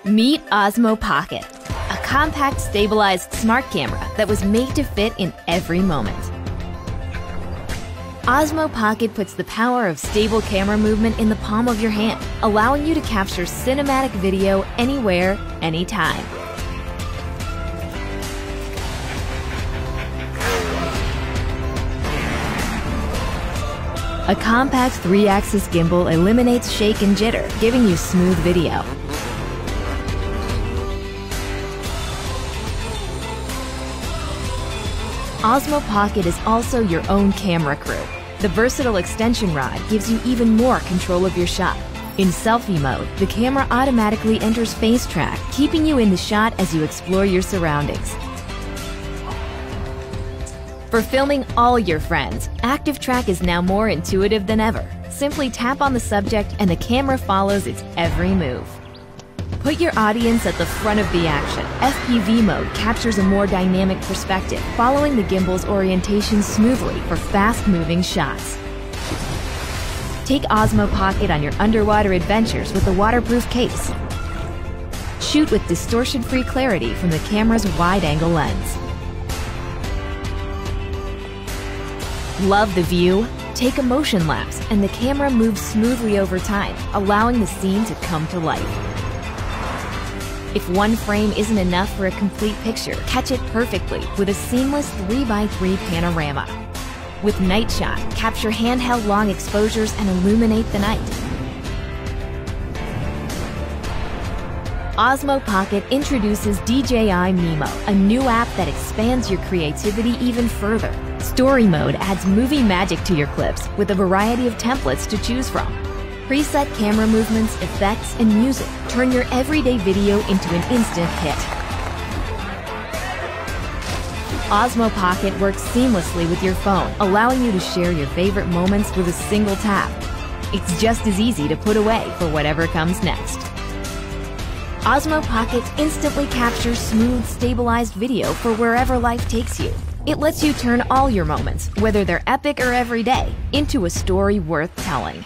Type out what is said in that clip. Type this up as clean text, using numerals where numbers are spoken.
Meet Osmo Pocket, a compact, stabilized smart camera that was made to fit in every moment. Osmo Pocket puts the power of stable camera movement in the palm of your hand, allowing you to capture cinematic video anywhere, anytime. A compact 3-axis gimbal eliminates shake and jitter, giving you smooth video. Osmo Pocket is also your own camera crew. The versatile extension rod gives you even more control of your shot. In selfie mode, the camera automatically enters face track, keeping you in the shot as you explore your surroundings. For filming all your friends, Active Track is now more intuitive than ever. Simply tap on the subject and the camera follows its every move. Put your audience at the front of the action. FPV mode captures a more dynamic perspective, following the gimbal's orientation smoothly for fast-moving shots. Take Osmo Pocket on your underwater adventures with a waterproof case. Shoot with distortion-free clarity from the camera's wide-angle lens. Love the view? Take a motion lapse, and the camera moves smoothly over time, allowing the scene to come to life. If one frame isn't enough for a complete picture, catch it perfectly with a seamless 3x3 panorama. With Night Shot, capture handheld long exposures and illuminate the night. Osmo Pocket introduces DJI Mimo, a new app that expands your creativity even further. Story Mode adds movie magic to your clips with a variety of templates to choose from. Preset camera movements, effects, and music turn your everyday video into an instant hit. Osmo Pocket works seamlessly with your phone, allowing you to share your favorite moments with a single tap. It's just as easy to put away for whatever comes next. Osmo Pocket instantly captures smooth, stabilized video for wherever life takes you. It lets you turn all your moments, whether they're epic or everyday, into a story worth telling.